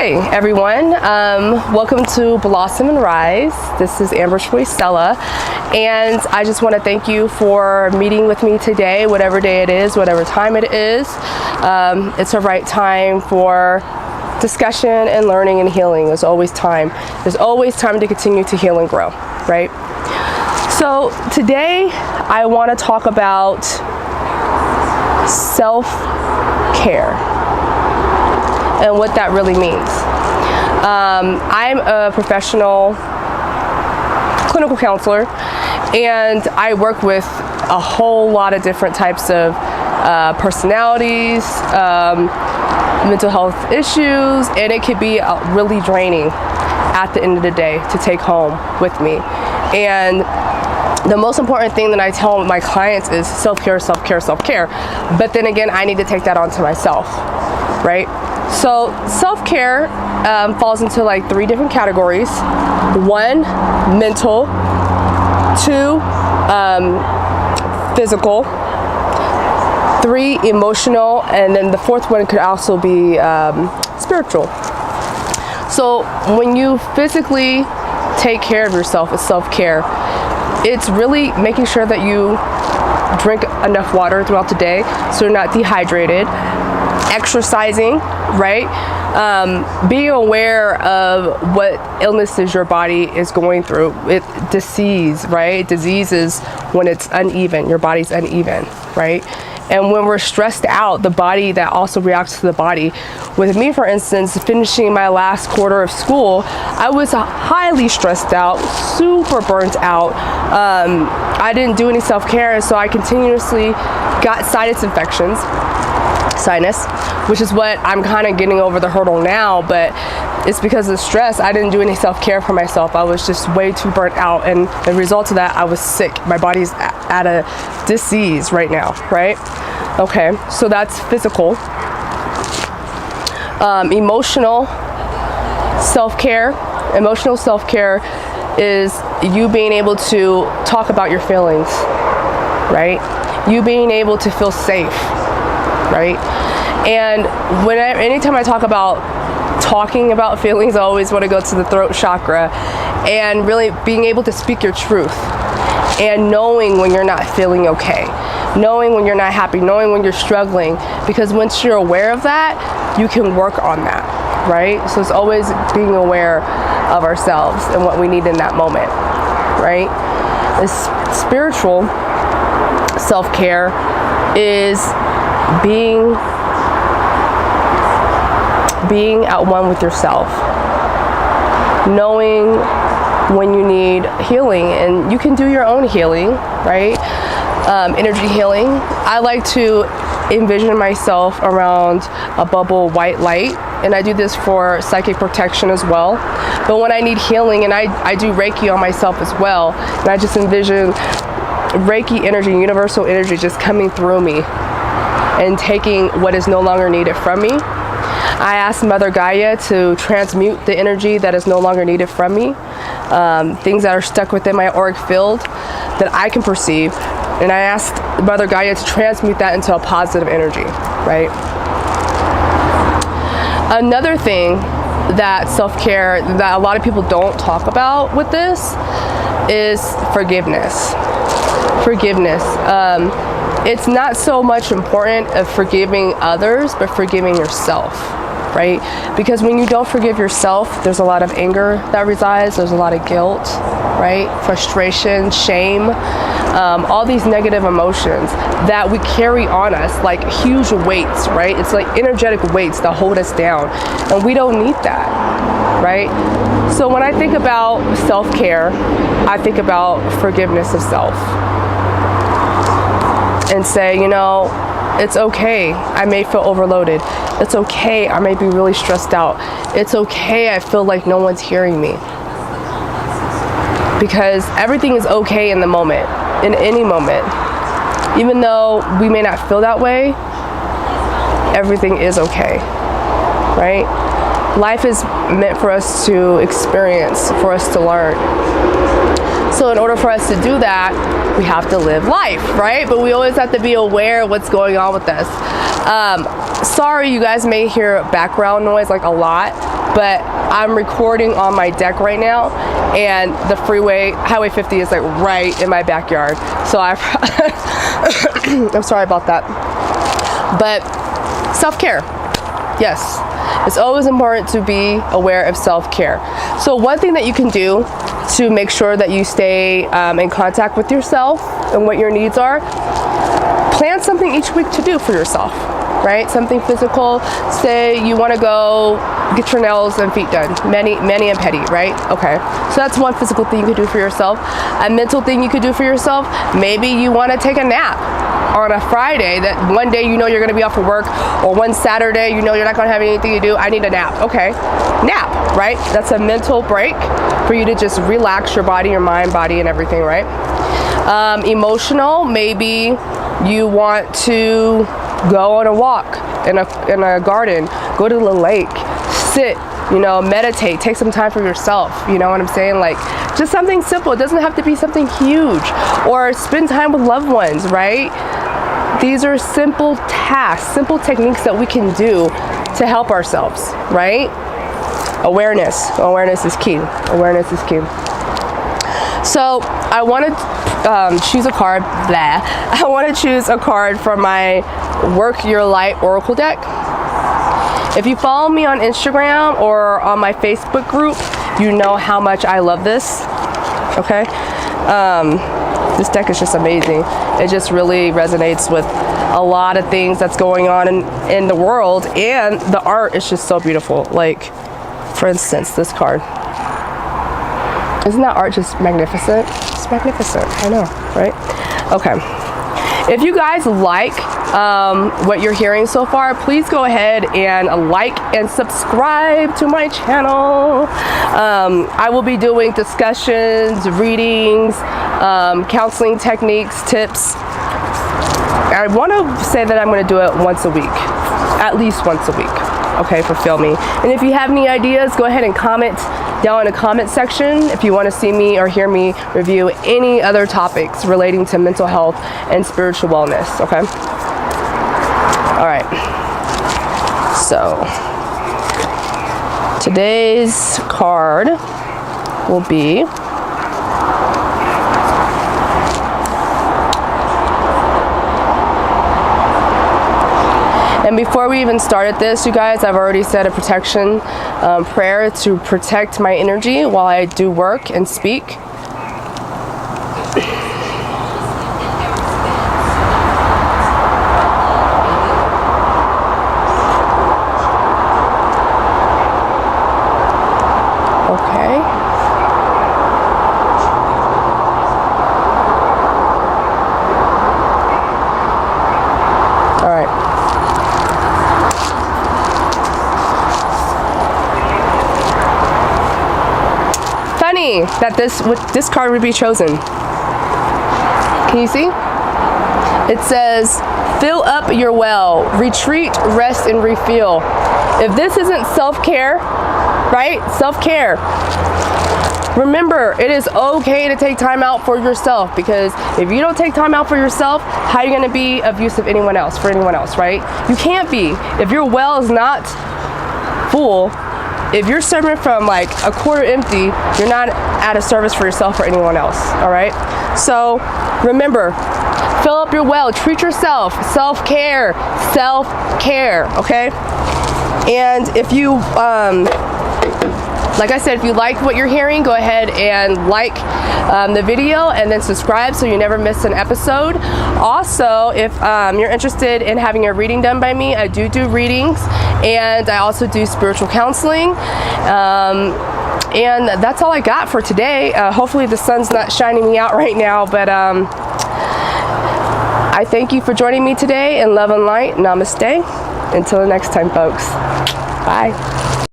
Hey everyone, welcome to Blossom and Rise. This is Choisella, and I just want to thank you for meeting with me today, whatever day it is, whatever time it is. It's a right time for discussion and learning and healing. There's always time. There's always time to continue to heal and grow, right? So today I want to talk about self-care and what that really means. I'm a professional clinical counselor, and I work with a whole lot of different types of personalities, mental health issues, and it could be really draining at the end of the day to take home with me. And the most important thing that I tell my clients is self-care, self-care, self-care. But then again, I need to take that onto myself, right? So self-care falls into like 3 different categories. 1, mental. 2, physical. 3, emotional. And then the 4th one could also be spiritual. So when you physically take care of yourself, it's self-care. It's really making sure that you drink enough water throughout the day so you're not dehydrated. Exercising, right? Being aware of what illnesses your body is going through. Disease, right? Disease is when it's uneven, your body's uneven, right? And when we're stressed out, the body, that also reacts to the body. With me, for instance, finishing my last quarter of school, I was highly stressed out, super burnt out. I didn't do any self-care, so I continuously got sinus infections. Sinus, which is what I'm kind of getting over the hurdle now, but it's because of stress. I didn't do any self-care for myself. I was just way too burnt out, and the result of that, I was sick. My body's at a disease right now, right? Okay, so that's physical. Emotional self-care. Emotional self-care is you being able to talk about your feelings, right? You being able to feel safe, right? And anytime I talk about talking about feelings, I always want to go to the throat chakra and really being able to speak your truth and knowing when you're not feeling okay, knowing when you're not happy, knowing when you're struggling, because once you're aware of that, you can work on that, right? So it's always being aware of ourselves and what we need in that moment, right? This spiritual self-care is being at one with yourself, knowing when you need healing, and you can do your own healing, right? Energy healing. I like to envision myself around a bubble white light, and I do this for psychic protection as well. But when I need healing, and I do Reiki on myself as well, and I just envision Reiki energy, universal energy just coming through me and taking what is no longer needed from me. I asked Mother Gaia to transmute the energy that is no longer needed from me, things that are stuck within my auric field that I can perceive, and I asked Mother Gaia to transmute that into a positive energy, right? Another thing that self-care, that a lot of people don't talk about with this, is forgiveness. Forgiveness. It's not so much important of forgiving others, but forgiving yourself, right? Because when you don't forgive yourself, there's a lot of anger that resides, there's a lot of guilt, right? Frustration, shame, all these negative emotions that we carry on us like huge weights, right? It's like energetic weights that hold us down, and we don't need that, right? So when I think about self-care, I think about forgiveness of self. And say, you know, it's okay, I may feel overloaded. It's okay, I may be really stressed out. It's okay, I feel like no one's hearing me. Because everything is okay in the moment, in any moment. Even though we may not feel that way, everything is okay, right? Life is meant for us to experience, for us to learn. So in order for us to do that, we have to live life, right? But we always have to be aware of what's going on with us. Sorry, you guys may hear background noise like a lot. but I'm recording on my deck right now, and the Highway 50 is like right in my backyard. So I'm sorry about that. But self-care, yes, it's always important to be aware of self-care. So one thing that you can do to make sure that you stay in contact with yourself and what your needs are, plan something each week to do for yourself, right? Something physical. Say you want to go get your nails and feet done, mani and pedi, right? Okay, so that's one physical thing you could do for yourself. A mental thing you could do for yourself, maybe you want to take a nap on a Friday, that one day you know you're going to be off for work, or one Saturday you know you're not going to have anything to do. I need a nap. Okay, nap, right? That's a mental break for you to just relax your body, your mind, body, and everything, right? Emotional, maybe you want to go on a walk in a garden, go to the lake, sit, meditate, take some time for yourself. You know what I'm saying? Like, just something simple. It doesn't have to be something huge. Or spend time with loved ones, right? These are simple tasks, simple techniques that we can do to help ourselves, right? Awareness is key. Awareness is key. So I want to choose a card. I want to choose a card from my Work Your Light Oracle deck. If you follow me on Instagram or on my Facebook group, you know how much I love this. Okay, this deck is just amazing. It just really resonates with a lot of things that's going on in the world, and the art is just so beautiful. Like, for instance, this card. Isn't that art just magnificent? It's magnificent. I know, right? Okay. If you guys like what you're hearing so far, please go ahead and like and subscribe to my channel. I will be doing discussions, readings, counseling techniques, tips. I want to say that I'm going to do it once a week, at least once a week. Okay, fulfill me. And if you have any ideas, go ahead and comment down in the comment section if you want to see me or hear me review any other topics relating to mental health and spiritual wellness. Okay. All right. So today's card will be And before we even started this, you guys, I've already said a protection prayer to protect my energy while I do work and speak. Okay. All right. Funny that this card would be chosen. Can you see? It says, fill up your well, retreat, rest, and refuel. If this isn't self-care, right? Self-care. Remember, it is okay to take time out for yourself, because if you don't take time out for yourself, how are you going to be of use of anyone else, for anyone else, right? You can't be. If your well is not full, if you're serving from like a quarter empty, you're not at a service for yourself or anyone else, all right? So remember, fill up your well, treat yourself, self-care, okay? And if you, like I said, if you like what you're hearing, go ahead and like the video and then subscribe so you never miss an episode. Also, if you're interested in having a reading done by me, I do readings, and I also do spiritual counseling. And that's all I got for today. Hopefully the sun's not shining me out right now, but I thank you for joining me today in love and light. Namaste. Until the next time, folks. Bye.